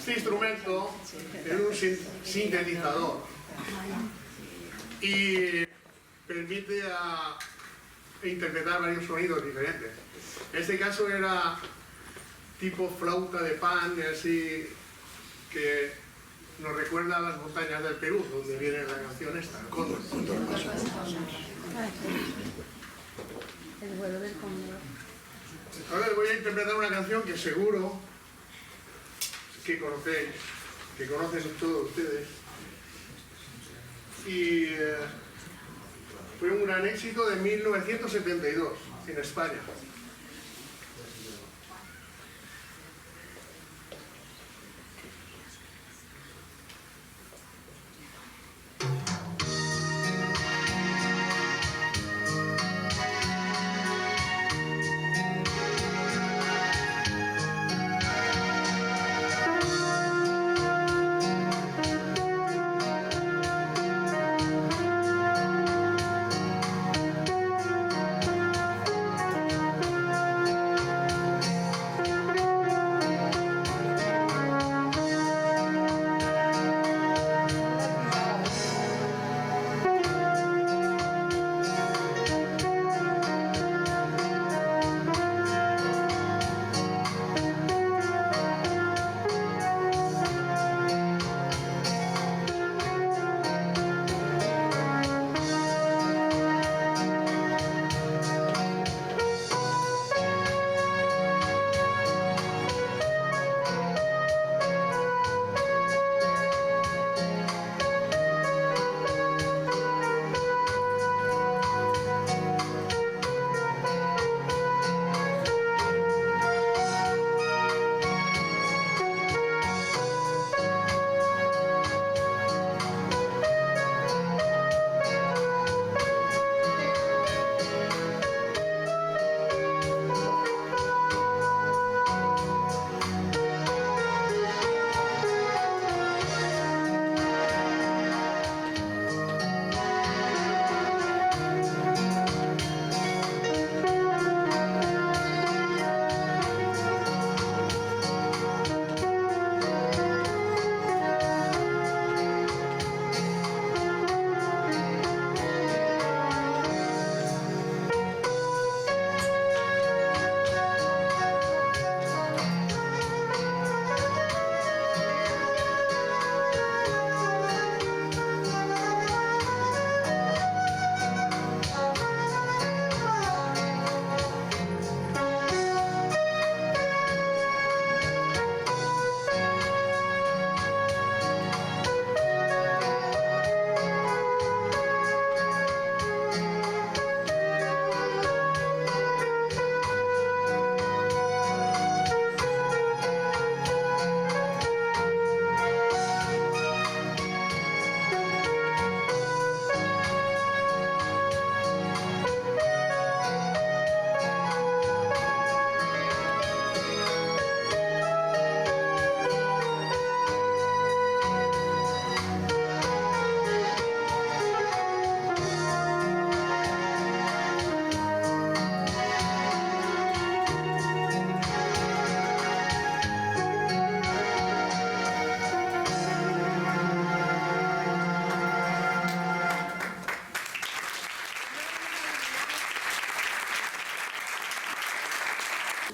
Este instrumento es un sintetizador y permite interpretar varios sonidos diferentes. En este caso era tipo flauta de pan, así que nos recuerda a las montañas del Perú, donde viene la canción esta, el cóndor. El vuelo del cóndor. Ahora les voy a interpretar una canción que seguro que conocéis, que conocen todos ustedes. Y fue un gran éxito de 1972 en España.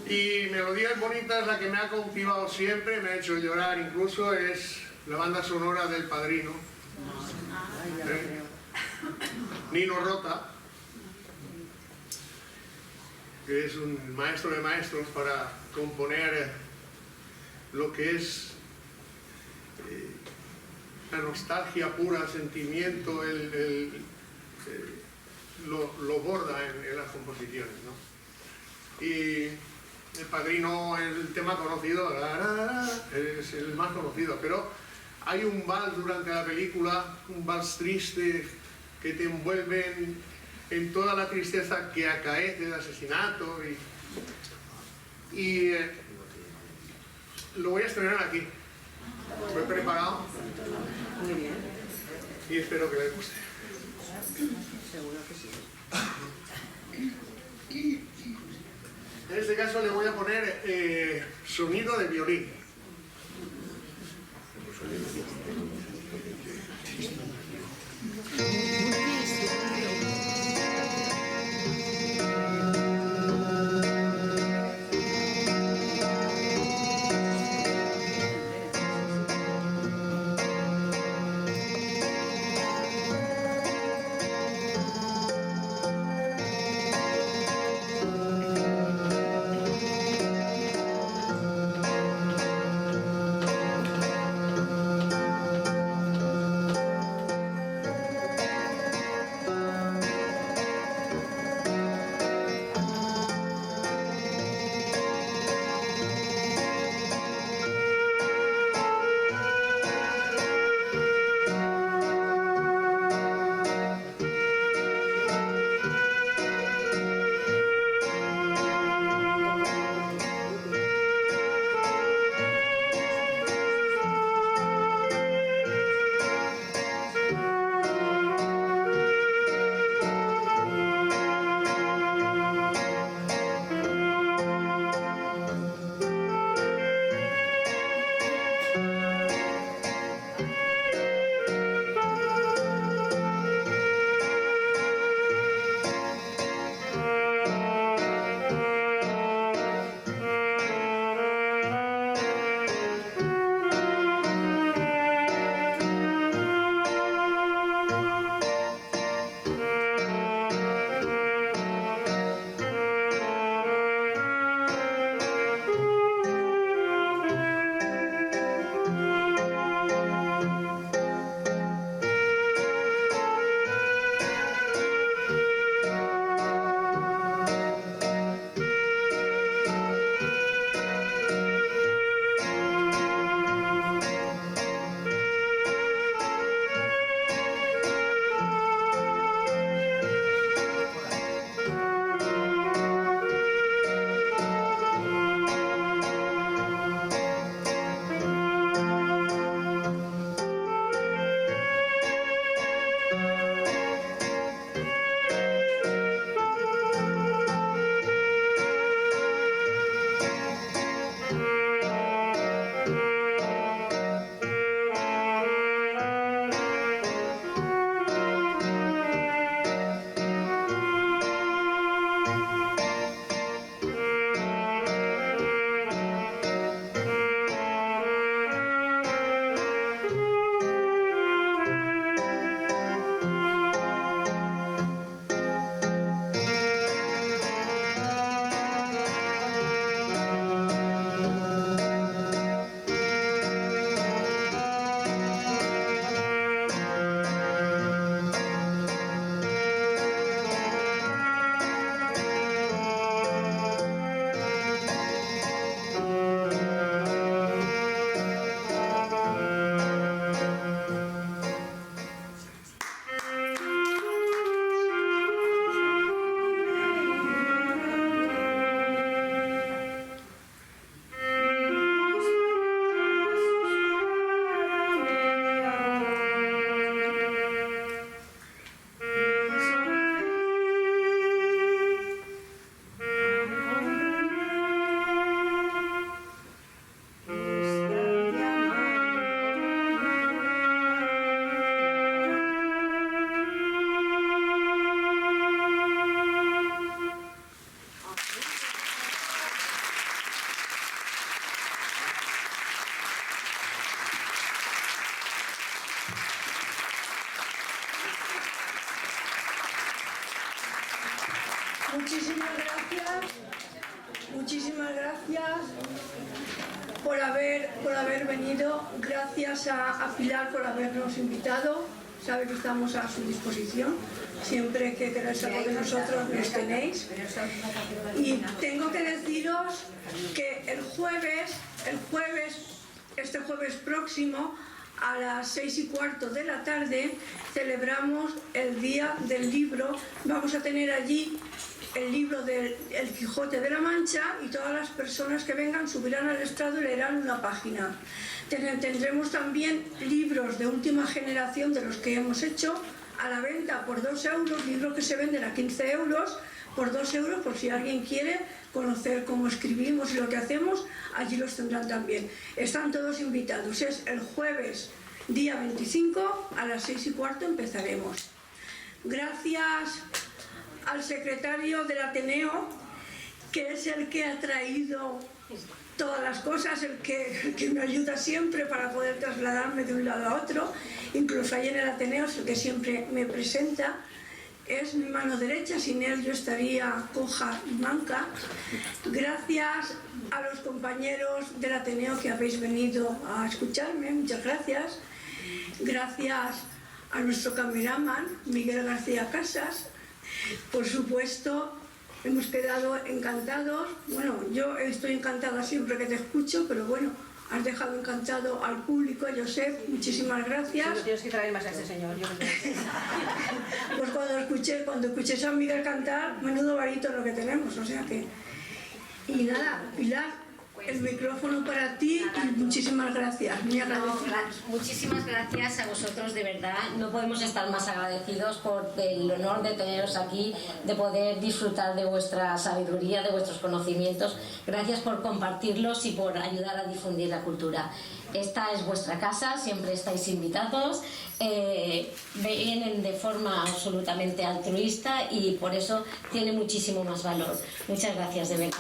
Y melodías bonitas, la que me ha cautivado siempre, me ha hecho llorar incluso, es la banda sonora del Padrino. Nino Rota, que es un maestro de maestros para componer lo que es la nostalgia pura, sentimiento, lo borda en las composiciones, ¿no? Y El Padrino, el tema conocido, es el más conocido, pero hay un vals durante la película, un vals triste que te envuelve en toda la tristeza que acaece del asesinato y lo voy a estrenar aquí. Lo he preparado. Muy bien. Y espero que les guste. Seguro que sí. En este caso le voy a poner sonido de violín. Muchísimas gracias por haber venido. Gracias a Pilar por habernos invitado. Sabe que estamos a su disposición. Siempre que queráis algo de nosotros, nos tenéis. Y tengo que deciros que este jueves próximo, a las 6:15 de la tarde, celebramos el Día del Libro. Vamos a tener allí el libro del El Quijote de la Mancha y todas las personas que vengan subirán al estrado y leerán una página. Tendremos también libros de última generación de los que hemos hecho a la venta por 2 euros, libros que se venden a 15 euros, por 2 euros, por si alguien quiere conocer cómo escribimos y lo que hacemos, allí los tendrán también. Están todos invitados. Es el jueves Día 25 a las 6:15 empezaremos. Gracias al secretario del Ateneo, que es el que ha traído todas las cosas, el que me ayuda siempre para poder trasladarme de un lado a otro, incluso ahí en el Ateneo es el que siempre me presenta. Es mi mano derecha, sin él yo estaría coja y manca. Gracias a los compañeros del Ateneo que habéis venido a escucharme, muchas gracias. Gracias a nuestro cameraman, Miguel García Casas. Por supuesto, hemos quedado encantados. Bueno, yo estoy encantada siempre que te escucho, pero bueno, has dejado encantado al público, Josep, muchísimas gracias. No tienes que traer más a este señor. Yo Pues cuando escuché a Miguel cantar, menudo barítono que tenemos, o sea que... Y nada, Pilar, el micrófono para ti y muchísimas gracias. Muy agradecida. Muchísimas gracias a vosotros, de verdad. No podemos estar más agradecidos por el honor de teneros aquí, de poder disfrutar de vuestra sabiduría, de vuestros conocimientos. Gracias por compartirlos y por ayudar a difundir la cultura. Esta es vuestra casa, siempre estáis invitados. Vienen de forma absolutamente altruista y por eso tiene muchísimo más valor. Muchas gracias, de verdad.